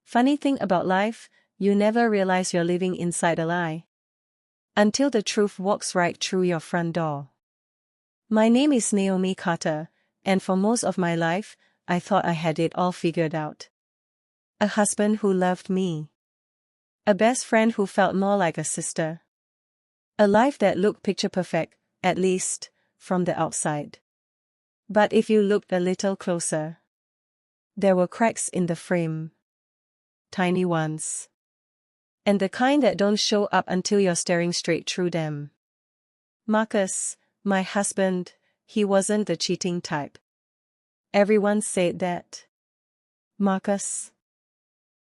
Funny thing about life, you never realize you're living inside a lie. Until the truth walks right through your front door. My name is Naomi Carter, and for most of my life, I thought I had it all figured out. A husband who loved me. A best friend who felt more like a sister. A life that looked picture perfect, at least, from the outside. But if you looked a little closer, there were cracks in the frame. Tiny ones. And the kind that don't show up until you're staring straight through them. Marcus, my husband, he wasn't the cheating type. Everyone said that. Marcus?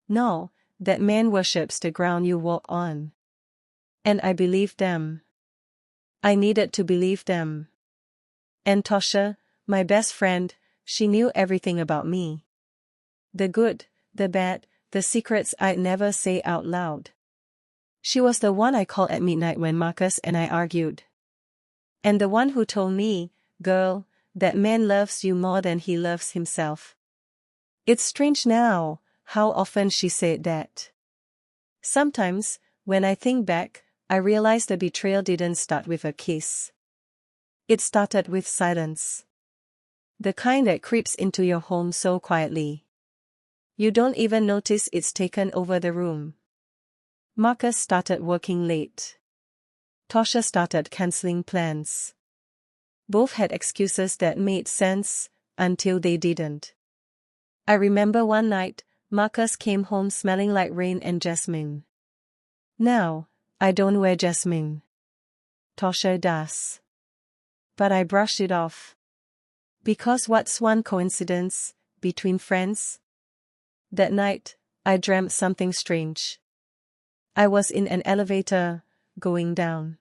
No, that man worships the ground you walk on. And I believed them. I needed to believe them. And Tosha, my best friend, she knew everything about me. The good, the bad, the secrets I'd never say out loud. She was the one I called at midnight when Marcus and I argued. And the one who told me, girl, that man loves you more than he loves himself. It's strange now, how often she said that. Sometimes, when I think back, I realize the betrayal didn't start with a kiss. It started with silence. The kind that creeps into your home so quietly. You don't even notice it's taken over the room. Marcus started working late. Tosha started canceling plans. Both had excuses that made sense, until they didn't. I remember one night, Marcus came home smelling like rain and jasmine. Now, I don't wear jasmine. Tosha does. But I brushed it off. Because what's one coincidence, between friends? That night, I dreamt something strange. I was in an elevator, going down.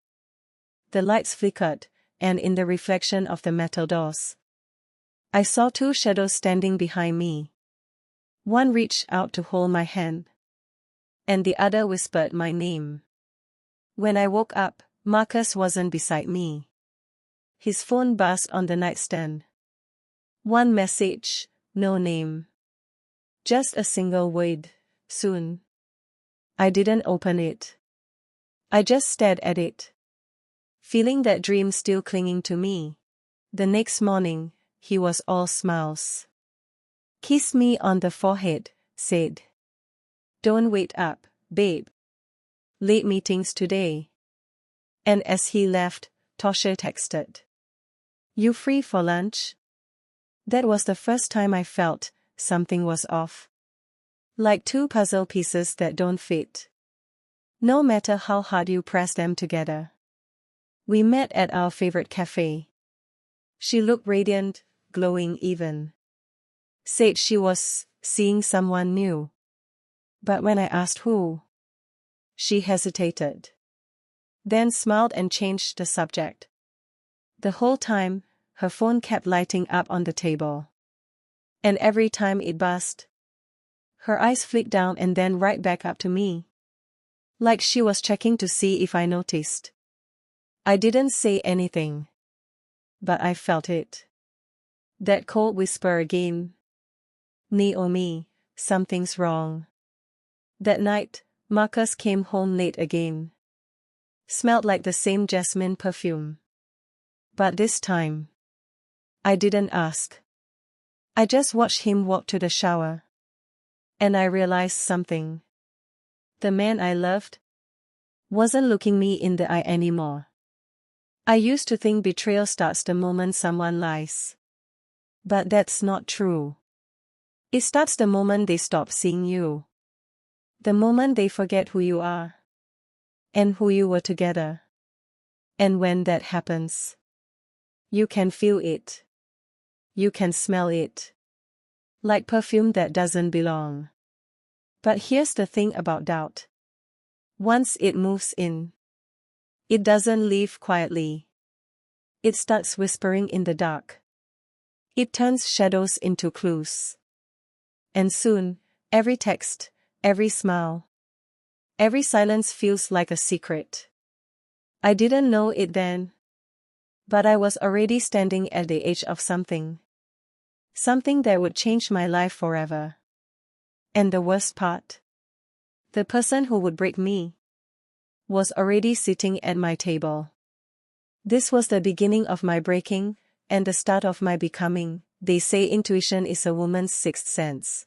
The lights flickered, and in the reflection of the metal doors, I saw two shadows standing behind me. One reached out to hold my hand, and the other whispered my name. When I woke up, Marcus wasn't beside me. His phone buzzed on the nightstand. One message, no name. Just a single word, soon. I didn't open it. I just stared at it. Feeling that dream still clinging to me. The next morning, he was all smiles. Kiss me on the forehead, said. Don't wait up, babe. Late meetings today. And as he left, Tosha texted. You free for lunch? That was the first time I felt something was off. Like two puzzle pieces that don't fit. No matter how hard you press them together. We met at our favorite cafe. She looked radiant, glowing even. Said she was seeing someone new. But when I asked who, she hesitated. Then smiled and changed the subject. The whole time, her phone kept lighting up on the table. And every time it buzzed, her eyes flicked down and then right back up to me. Like she was checking to see if I noticed. I didn't say anything. But I felt it. That cold whisper again. Naomi, something's wrong. That night, Marcus came home late again. Smelled like the same jasmine perfume. But this time, I didn't ask. I just watched him walk to the shower. And I realized something. The man I loved wasn't looking me in the eye anymore. I used to think betrayal starts the moment someone lies. But that's not true. It starts the moment they stop seeing you. The moment they forget who you are. And who you were together. And when that happens, you can feel it. You can smell it. Like perfume that doesn't belong. But here's the thing about doubt. Once it moves in, it doesn't leave quietly. It starts whispering in the dark. It turns shadows into clues. And soon, every text, every smile, every silence feels like a secret. I didn't know it then. But I was already standing at the edge of something. Something that would change my life forever. And the worst part? The person who would break me was already sitting at my table. This was the beginning of my breaking, and the start of my becoming. They say intuition is a woman's sixth sense.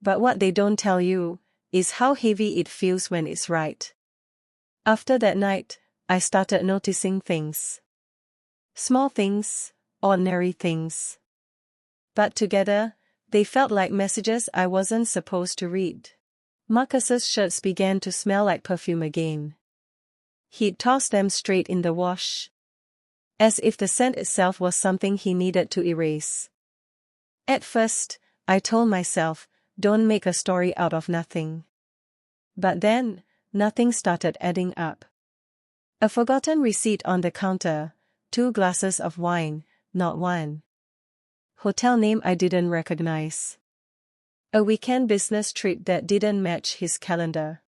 But what they don't tell you is how heavy it feels when it's right. After that night, I started noticing things. Small things, ordinary things. But together, they felt like messages I wasn't supposed to read. Marcus's shirts began to smell like perfume again. He'd tossed them straight in the wash, as if the scent itself was something he needed to erase. At first, I told myself, don't make a story out of nothing. But then, nothing started adding up. A forgotten receipt on the counter, 2 glasses of wine, not one. Hotel name I didn't recognize. A weekend business trip that didn't match his calendar.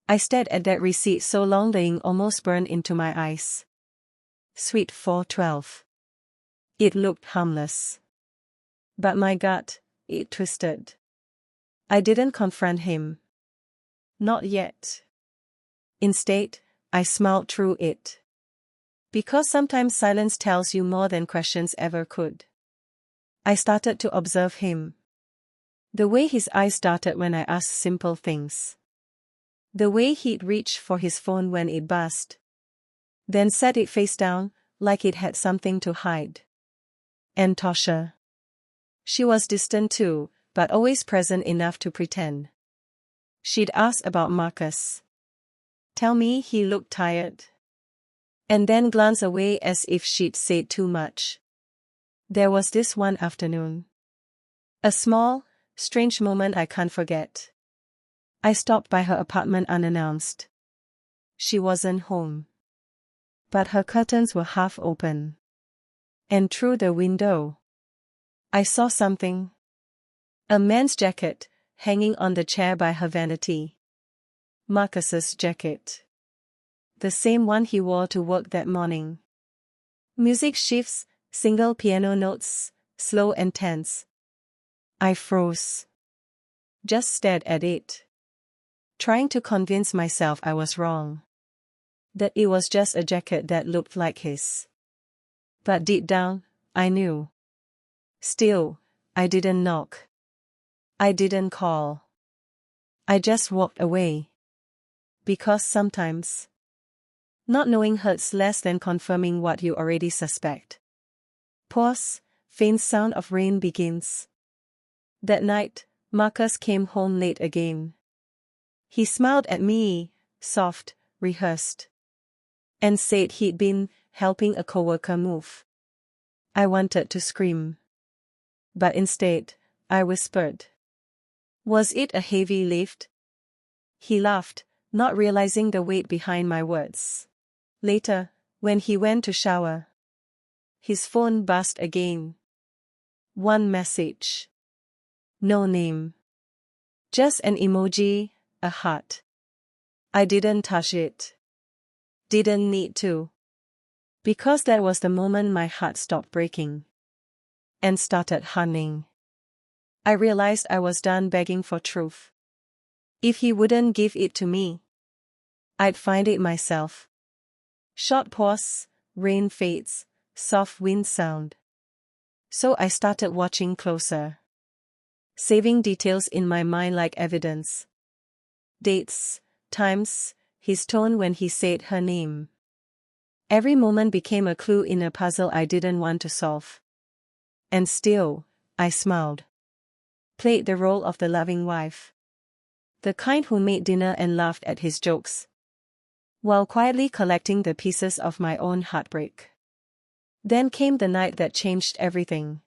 I stared at that receipt so long the ink almost burned into my eyes. Suite 412. It looked harmless. But my gut, it twisted. I didn't confront him. Not yet. Instead, I smiled through it. Because sometimes silence tells you more than questions ever could. I started to observe him. The way his eyes darted when I asked simple things. The way he'd reach for his phone when it buzzed. Then set it face down, like it had something to hide. And Tosha. She was distant too, but always present enough to pretend. She'd ask about Marcus. Tell me he looked tired. And then glance away as if she'd said too much. There was this one afternoon. A small, strange moment I can't forget. I stopped by her apartment unannounced. She wasn't home. But her curtains were half open. And through the window, I saw something. A man's jacket, hanging on the chair by her vanity. Marcus's jacket. The same one he wore to work that morning. Music shifts, single piano notes, slow and tense. I froze. Just stared at it. Trying to convince myself I was wrong. That it was just a jacket that looked like his. But deep down, I knew. Still, I didn't knock. I didn't call. I just walked away. Because sometimes, not knowing hurts less than confirming what you already suspect. Pause, faint sound of rain begins. That night, Marcus came home late again. He smiled at me, soft, rehearsed. And said he'd been helping a coworker move. I wanted to scream. But instead, I whispered. Was it a heavy lift? He laughed, not realizing the weight behind my words. Later, when he went to shower, his phone buzzed again. One message. No name. Just an emoji, a heart. I didn't touch it. Didn't need to. Because that was the moment my heart stopped breaking. And started humming. I realized I was done begging for truth. If he wouldn't give it to me, I'd find it myself. Short pause, rain fades, soft wind sound. So I started watching closer. Saving details in my mind like evidence. Dates, times, his tone when he said her name. Every moment became a clue in a puzzle I didn't want to solve. And still, I smiled. Played the role of the loving wife. The kind who made dinner and laughed at his jokes. While quietly collecting the pieces of my own heartbreak. Then came the night that changed everything.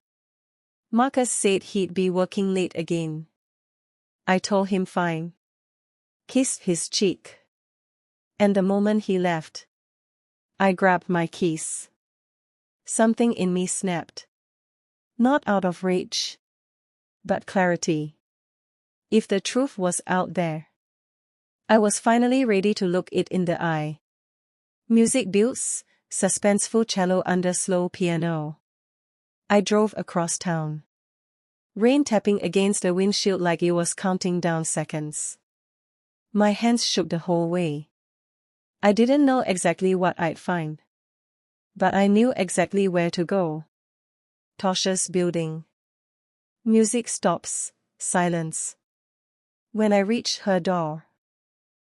Marcus said he'd be working late again. I told him fine. Kissed his cheek. And the moment he left, I grabbed my keys. Something in me snapped. Not out of rage, but clarity. If the truth was out there, I was finally ready to look it in the eye. Music builds, suspenseful cello under slow piano. I drove across town. Rain tapping against the windshield like it was counting down seconds. My hands shook the whole way. I didn't know exactly what I'd find. But I knew exactly where to go. Tasha's building. Music stops, silence. When I reached her door,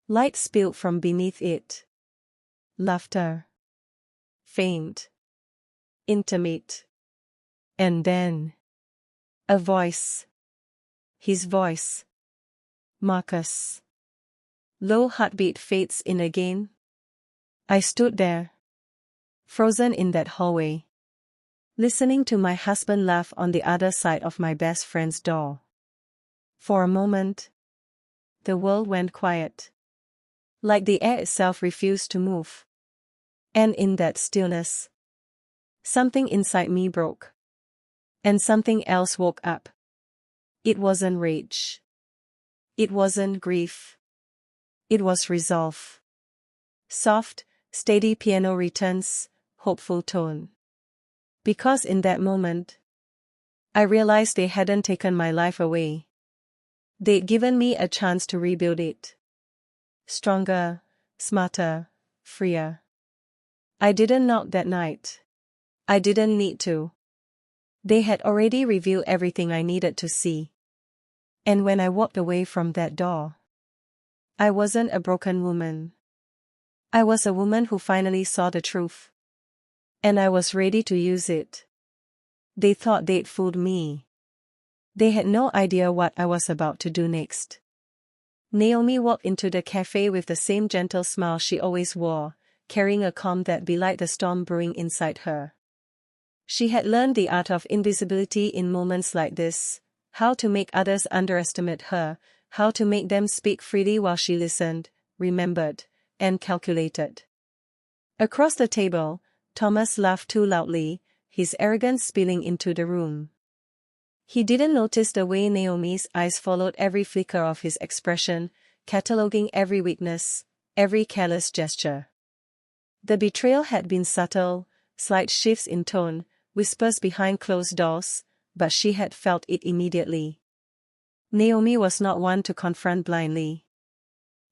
light spilled from beneath it. Laughter. Faint. Intimate. And then, a voice. His voice. Marcus. Low heartbeat fades in again. I stood there, frozen in that hallway, listening to my husband laugh on the other side of my best friend's door. For a moment, the world went quiet. Like the air itself refused to move. And in that stillness, something inside me broke. And something else woke up. It wasn't rage. It wasn't grief. It was resolve. Soft, steady piano returns, hopeful tone. Because in that moment, I realized they hadn't taken my life away. They'd given me a chance to rebuild it. Stronger, smarter, freer. I didn't knock that night. I didn't need to. They had already revealed everything I needed to see. And when I walked away from that door, I wasn't a broken woman. I was a woman who finally saw the truth. And I was ready to use it. They thought they'd fooled me. They had no idea what I was about to do next. Naomi walked into the cafe with the same gentle smile she always wore, carrying a calm that belied the storm brewing inside her. She had learned the art of invisibility in moments like this, how to make others underestimate her, how to make them speak freely while she listened, remembered, and calculated. Across the table, Thomas laughed too loudly, his arrogance spilling into the room. He didn't notice the way Naomi's eyes followed every flicker of his expression, cataloging every weakness, every careless gesture. The betrayal had been subtle, slight shifts in tone, whispers behind closed doors, but she had felt it immediately. Naomi was not one to confront blindly.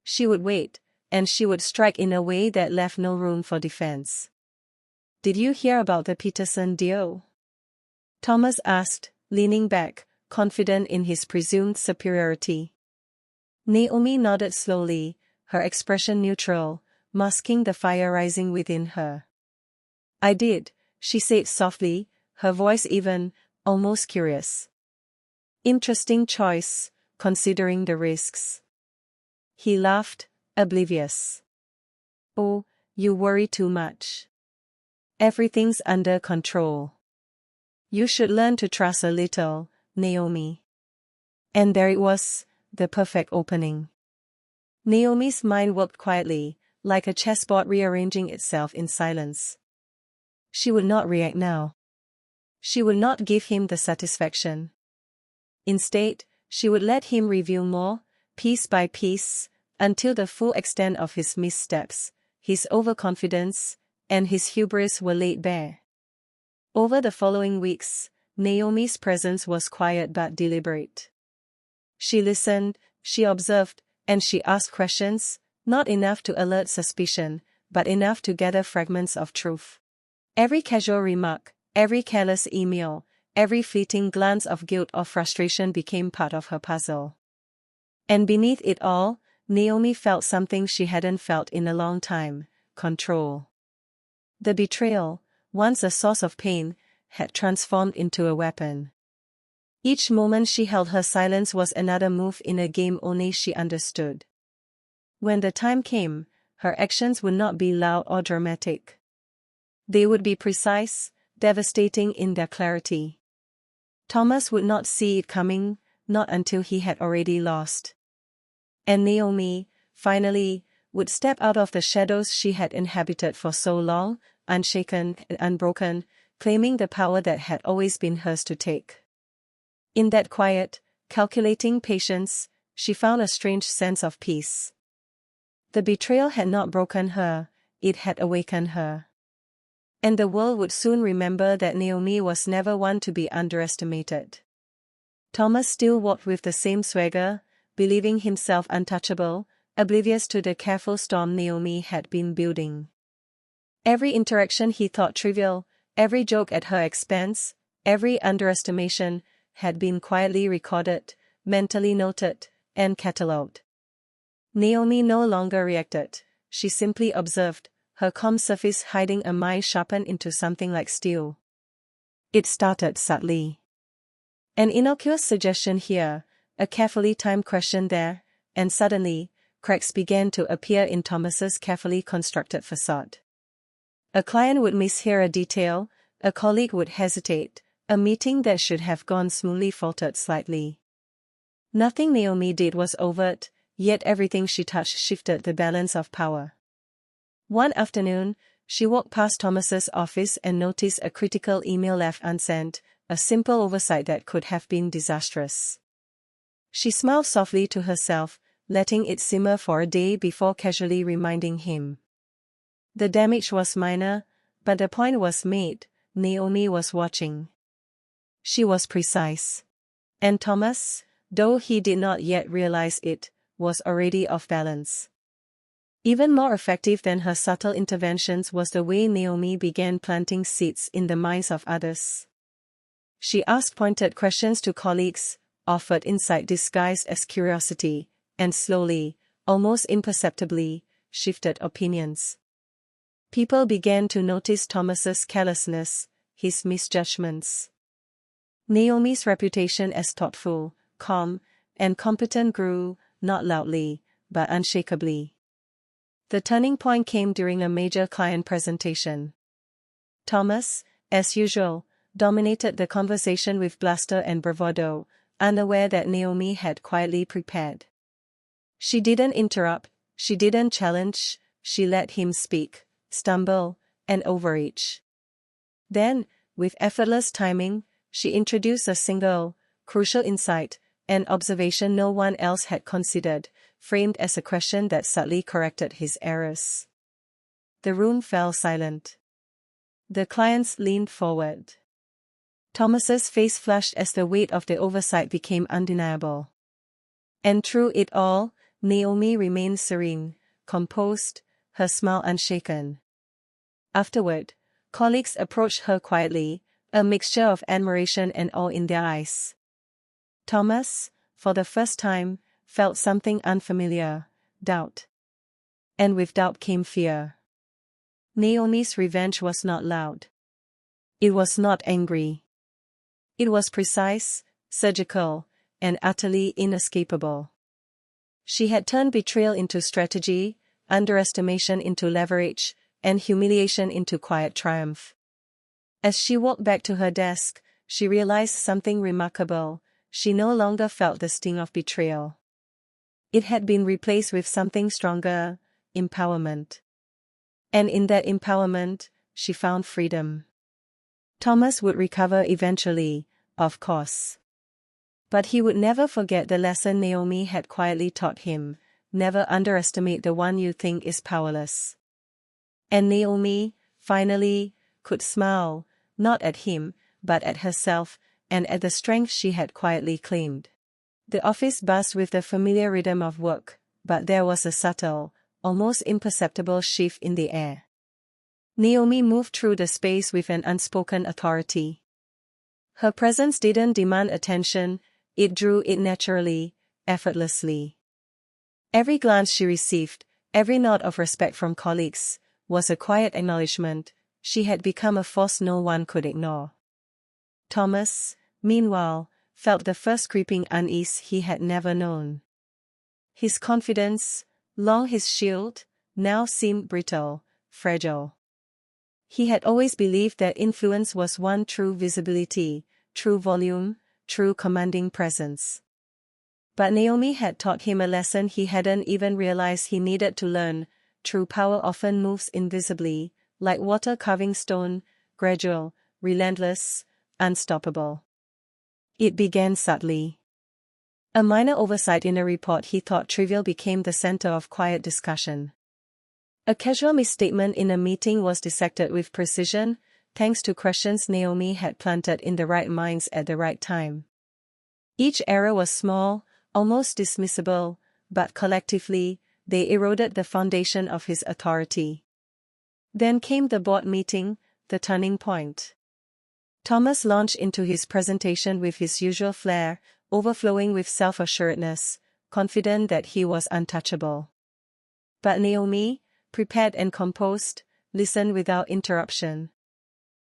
She would wait, and she would strike in a way that left no room for defense. "Did you hear about the Peterson deal?" Thomas asked, leaning back, confident in his presumed superiority. Naomi nodded slowly, her expression neutral, masking the fire rising within her. "I did," she said softly, her voice even, almost curious. "Interesting choice, considering the risks." He laughed, oblivious. "Oh, you worry too much. Everything's under control. You should learn to trust a little, Naomi." And there it was, the perfect opening. Naomi's mind worked quietly, like a chessboard rearranging itself in silence. She would not react now. She would not give him the satisfaction. Instead, she would let him reveal more, piece by piece, until the full extent of his missteps, his overconfidence, and his hubris were laid bare. Over the following weeks, Naomi's presence was quiet but deliberate. She listened, she observed, and she asked questions, not enough to alert suspicion, but enough to gather fragments of truth. Every casual remark, every careless email, every fleeting glance of guilt or frustration became part of her puzzle. And beneath it all, Naomi felt something she hadn't felt in a long time: control. The betrayal, once a source of pain, had transformed into a weapon. Each moment she held her silence was another move in a game only she understood. When the time came, her actions would not be loud or dramatic. They would be precise, devastating in their clarity. Thomas would not see it coming, not until he had already lost. And Naomi, finally, would step out of the shadows she had inhabited for so long, unshaken and unbroken, claiming the power that had always been hers to take. In that quiet, calculating patience, she found a strange sense of peace. The betrayal had not broken her, it had awakened her. And the world would soon remember that Naomi was never one to be underestimated. Thomas still walked with the same swagger, believing himself untouchable, oblivious to the careful storm Naomi had been building. Every interaction he thought trivial, every joke at her expense, every underestimation, had been quietly recorded, mentally noted, and catalogued. Naomi no longer reacted, she simply observed, her calm surface hiding a mind sharpened into something like steel. It started subtly. An innocuous suggestion here, a carefully timed question there, and suddenly, cracks began to appear in Thomas's carefully constructed facade. A client would mishear a detail, a colleague would hesitate, a meeting that should have gone smoothly faltered slightly. Nothing Naomi did was overt, yet everything she touched shifted the balance of power. One afternoon, she walked past Thomas's office and noticed a critical email left unsent, a simple oversight that could have been disastrous. She smiled softly to herself, letting it simmer for a day before casually reminding him. The damage was minor, but the point was made, Naomi was watching. She was precise. And Thomas, though he did not yet realize it, was already off balance. Even more effective than her subtle interventions was the way Naomi began planting seeds in the minds of others. She asked pointed questions to colleagues, offered insight disguised as curiosity, and slowly, almost imperceptibly, shifted opinions. People began to notice Thomas's carelessness, his misjudgments. Naomi's reputation as thoughtful, calm, and competent grew, not loudly, but unshakably. The turning point came during a major client presentation. Thomas, as usual, dominated the conversation with bluster and bravado, unaware that Naomi had quietly prepared. She didn't interrupt, she didn't challenge, she let him speak, stumble, and overreach. Then, with effortless timing, she introduced a single, crucial insight, an observation no one else had considered, framed as a question that subtly corrected his errors. The room fell silent. The clients leaned forward. Thomas's face flushed as the weight of the oversight became undeniable. And through it all, Naomi remained serene, composed, her smile unshaken. Afterward, colleagues approached her quietly, a mixture of admiration and awe in their eyes. Thomas, for the first time, felt something unfamiliar, doubt. And with doubt came fear. Naomi's revenge was not loud. It was not angry. It was precise, surgical, and utterly inescapable. She had turned betrayal into strategy, underestimation into leverage, and humiliation into quiet triumph. As she walked back to her desk, she realized something remarkable. She no longer felt the sting of betrayal. It had been replaced with something stronger, empowerment. And in that empowerment, she found freedom. Thomas would recover eventually, of course. But he would never forget the lesson Naomi had quietly taught him: never underestimate the one you think is powerless. And Naomi, finally, could smile, not at him, but at herself, and at the strength she had quietly claimed. The office buzzed with the familiar rhythm of work, but there was a subtle, almost imperceptible shift in the air. Naomi moved through the space with an unspoken authority. Her presence didn't demand attention, it drew it naturally, effortlessly. Every glance she received, every nod of respect from colleagues, was a quiet acknowledgement. She had become a force no one could ignore. Thomas, meanwhile, felt the first creeping unease he had never known. His confidence, long his shield, now seemed brittle, fragile. He had always believed that influence was one true visibility, true volume, true commanding presence. But Naomi had taught him a lesson he hadn't even realized he needed to learn. True power often moves invisibly, like water carving stone, gradual, relentless, unstoppable. It began subtly. A minor oversight in a report he thought trivial became the center of quiet discussion. A casual misstatement in a meeting was dissected with precision, thanks to questions Naomi had planted in the right minds at the right time. Each error was small, almost dismissible, but collectively, they eroded the foundation of his authority. Then came the board meeting, the turning point. Thomas launched into his presentation with his usual flair, overflowing with self-assuredness, confident that he was untouchable. But Naomi, prepared and composed, listened without interruption.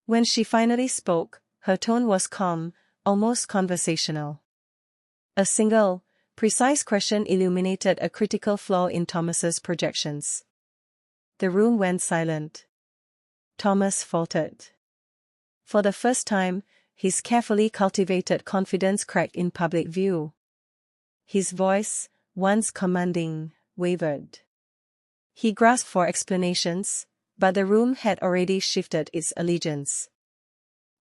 When she finally spoke, her tone was calm, almost conversational. A single, precise question illuminated a critical flaw in Thomas's projections. The room went silent. Thomas faltered. For the first time, his carefully cultivated confidence cracked in public view. His voice, once commanding, wavered. He grasped for explanations, but the room had already shifted its allegiance.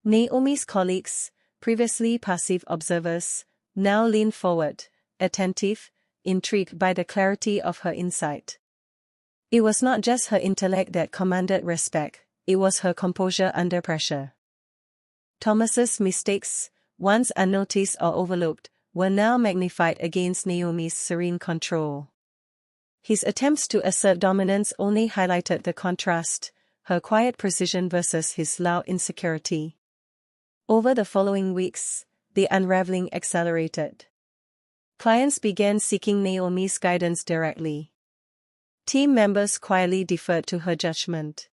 Naomi's colleagues, previously passive observers, now leaned forward, attentive, intrigued by the clarity of her insight. It was not just her intellect that commanded respect, it was her composure under pressure. Thomas's mistakes, once unnoticed or overlooked, were now magnified against Naomi's serene control. His attempts to assert dominance only highlighted the contrast, her quiet precision versus his loud insecurity. Over the following weeks, the unraveling accelerated. Clients began seeking Naomi's guidance directly. Team members quietly deferred to her judgment.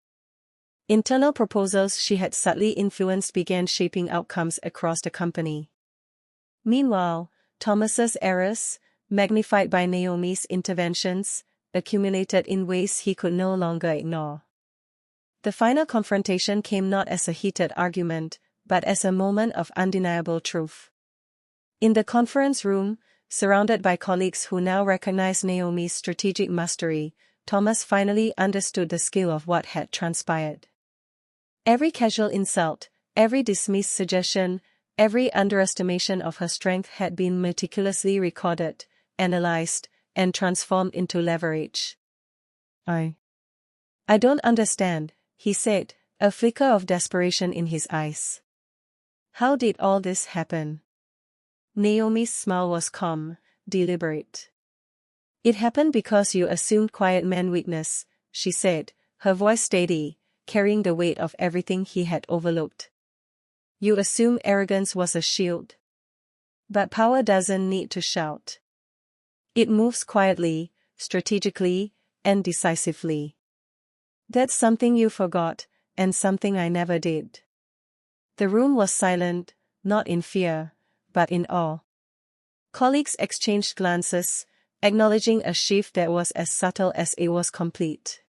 Internal proposals she had subtly influenced began shaping outcomes across the company. Meanwhile, Thomas's errors, magnified by Naomi's interventions, accumulated in ways he could no longer ignore. The final confrontation came not as a heated argument, but as a moment of undeniable truth. In the conference room, surrounded by colleagues who now recognized Naomi's strategic mastery, Thomas finally understood the scale of what had transpired. Every casual insult, every dismissed suggestion, every underestimation of her strength had been meticulously recorded, analyzed, and transformed into leverage. I don't understand, he said, a flicker of desperation in his eyes. How did all this happen? Naomi's smile was calm, deliberate. It happened because you assumed quiet man weakness, she said, her voice steady, carrying the weight of everything he had overlooked. You assumed arrogance was a shield. But power doesn't need to shout. It moves quietly, strategically, and decisively. That's something you forgot, and something I never did. The room was silent, not in fear, but in awe. Colleagues exchanged glances, acknowledging a shift that was as subtle as it was complete.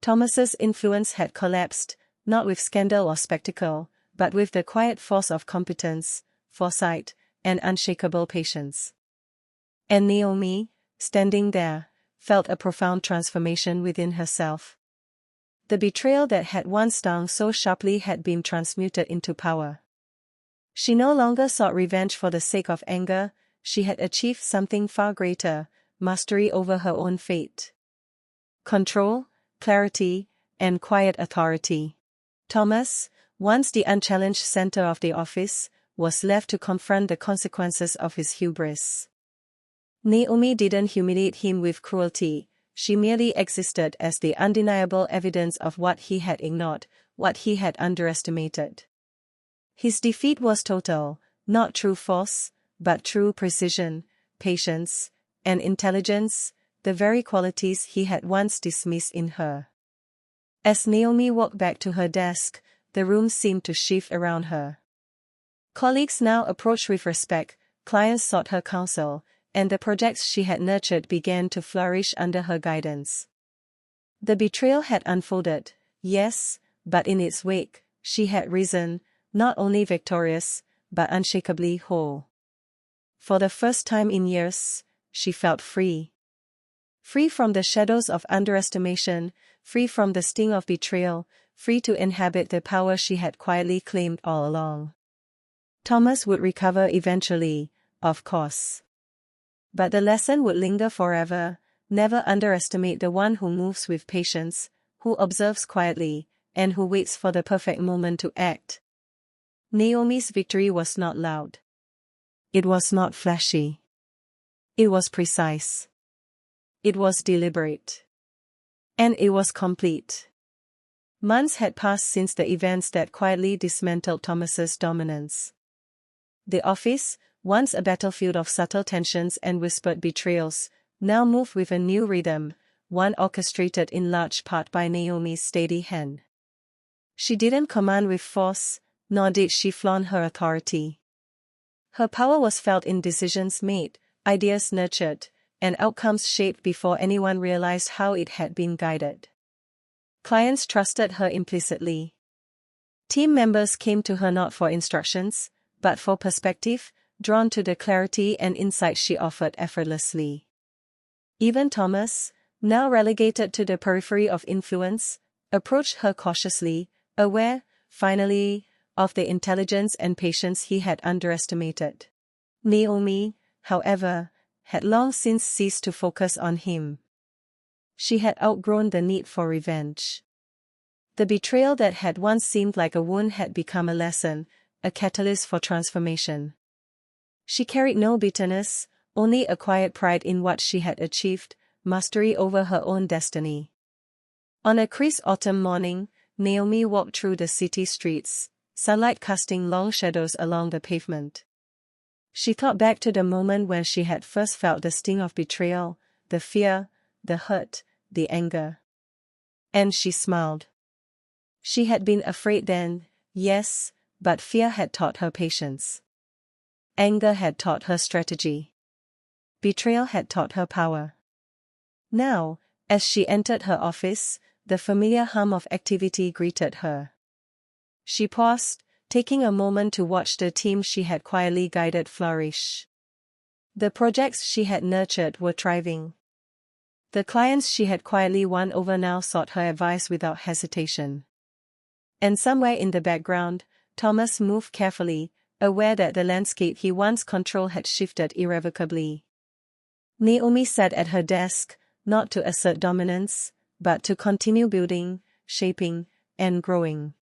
Thomas's influence had collapsed, not with scandal or spectacle, but with the quiet force of competence, foresight, and unshakable patience. And Naomi, standing there, felt a profound transformation within herself. The betrayal that had once stung so sharply had been transmuted into power. She no longer sought revenge for the sake of anger, she had achieved something far greater, mastery over her own fate. Control, clarity, and quiet authority. Thomas, once the unchallenged center of the office, was left to confront the consequences of his hubris. Naomi didn't humiliate him with cruelty, she merely existed as the undeniable evidence of what he had ignored, what he had underestimated. His defeat was total, not true force, but true precision, patience, and intelligence, the very qualities he had once dismissed in her. As Naomi walked back to her desk, the room seemed to shift around her. Colleagues now approached with respect, clients sought her counsel, and the projects she had nurtured began to flourish under her guidance. The betrayal had unfolded, yes, but in its wake, she had risen, not only victorious, but unshakably whole. For the first time in years, she felt free. Free from the shadows of underestimation, free from the sting of betrayal, free to inhabit the power she had quietly claimed all along. Thomas would recover eventually, of course. But the lesson would linger forever: never underestimate the one who moves with patience, who observes quietly, and who waits for the perfect moment to act. Naomi's victory was not loud. It was not flashy. It was precise. It was deliberate. And it was complete. Months had passed since the events that quietly dismantled Thomas's dominance. The office, once a battlefield of subtle tensions and whispered betrayals, now moved with a new rhythm, one orchestrated in large part by Naomi's steady hand. She didn't command with force, nor did she flaunt her authority. Her power was felt in decisions made, ideas nurtured, and outcomes shaped before anyone realized how it had been guided. Clients trusted her implicitly. Team members came to her not for instructions, but for perspective, drawn to the clarity and insight she offered effortlessly. Even Thomas, now relegated to the periphery of influence, approached her cautiously, aware, finally, of the intelligence and patience he had underestimated. Naomi, however, had long since ceased to focus on him. She had outgrown the need for revenge. The betrayal that had once seemed like a wound had become a lesson, a catalyst for transformation. She carried no bitterness, only a quiet pride in what she had achieved, mastery over her own destiny. On a crisp autumn morning, Naomi walked through the city streets, sunlight casting long shadows along the pavement. She thought back to the moment when she had first felt the sting of betrayal, the fear, the hurt, the anger. And she smiled. She had been afraid then, yes, but fear had taught her patience. Anger had taught her strategy. Betrayal had taught her power. Now, as she entered her office, the familiar hum of activity greeted her. She paused, taking a moment to watch the team she had quietly guided flourish. The projects she had nurtured were thriving. The clients she had quietly won over now sought her advice without hesitation. And somewhere in the background, Thomas moved carefully, aware that the landscape he once controlled had shifted irrevocably. Naomi sat at her desk, not to assert dominance, but to continue building, shaping, and growing.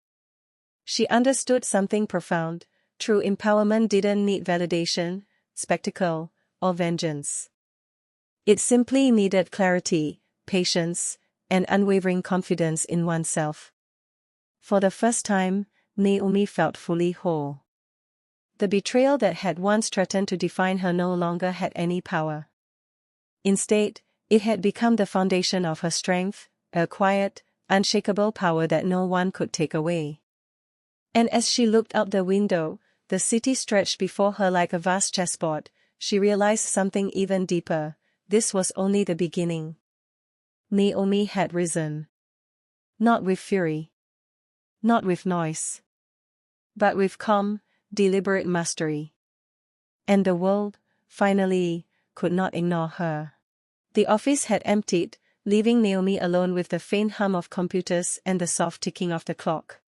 She understood something profound: true empowerment didn't need validation, spectacle, or vengeance. It simply needed clarity, patience, and unwavering confidence in oneself. For the first time, Naomi felt fully whole. The betrayal that had once threatened to define her no longer had any power. Instead, it had become the foundation of her strength, a quiet, unshakable power that no one could take away. And as she looked out the window, the city stretched before her like a vast chessboard. She realized something even deeper: this was only the beginning. Naomi had risen. Not with fury. Not with noise. But with calm, deliberate mastery. And the world, finally, could not ignore her. The office had emptied, leaving Naomi alone with the faint hum of computers and the soft ticking of the clock.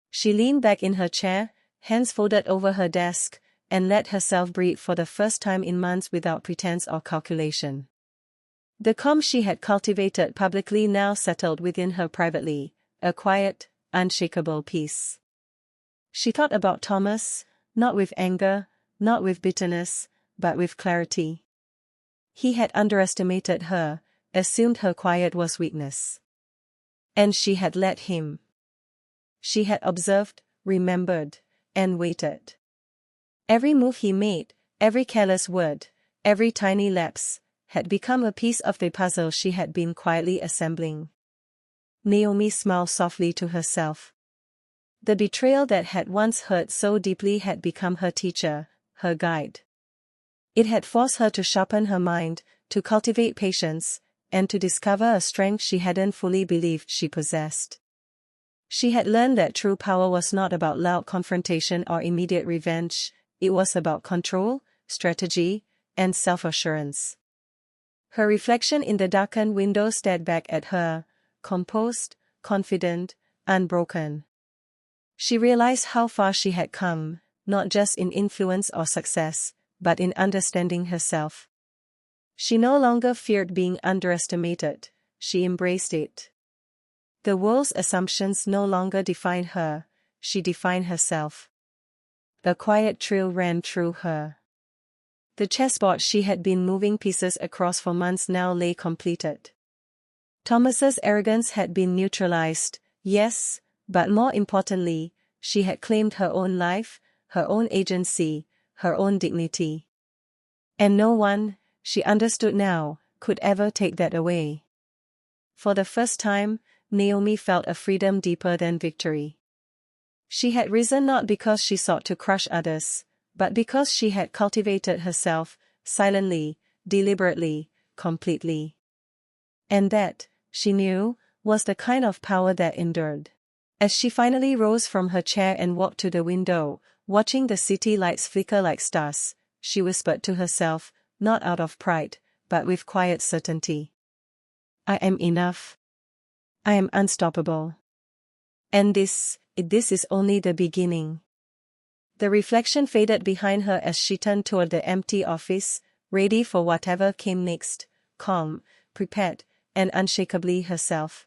She leaned back in her chair, hands folded over her desk, and let herself breathe for the first time in months without pretense or calculation. The calm she had cultivated publicly now settled within her privately, a quiet, unshakable peace. She thought about Thomas, not with anger, not with bitterness, but with clarity. He had underestimated her, assumed her quiet was weakness. And she had let him. She had observed, remembered, and waited. Every move he made, every careless word, every tiny lapse, had become a piece of the puzzle she had been quietly assembling. Naomi smiled softly to herself. The betrayal that had once hurt so deeply had become her teacher, her guide. It had forced her to sharpen her mind, to cultivate patience, and to discover a strength she hadn't fully believed she possessed. She had learned that true power was not about loud confrontation or immediate revenge. It was about control, strategy, and self-assurance. Her reflection in the darkened window stared back at her, composed, confident, unbroken. She realized how far she had come, not just in influence or success, but in understanding herself. She no longer feared being underestimated, she embraced it. The world's assumptions no longer defined her, she defined herself. A quiet thrill ran through her. The chessboard she had been moving pieces across for months now lay completed. Thomas's arrogance had been neutralized, yes, but more importantly, she had claimed her own life, her own agency, her own dignity. And no one, she understood now, could ever take that away. For the first time, Naomi felt a freedom deeper than victory. She had risen not because she sought to crush others, but because she had cultivated herself, silently, deliberately, completely. And that, she knew, was the kind of power that endured. As she finally rose from her chair and walked to the window, watching the city lights flicker like stars, she whispered to herself, not out of pride, but with quiet certainty. I am enough. I am unstoppable. And this is only the beginning. The reflection faded behind her as she turned toward the empty office, ready for whatever came next, calm, prepared, and unshakably herself.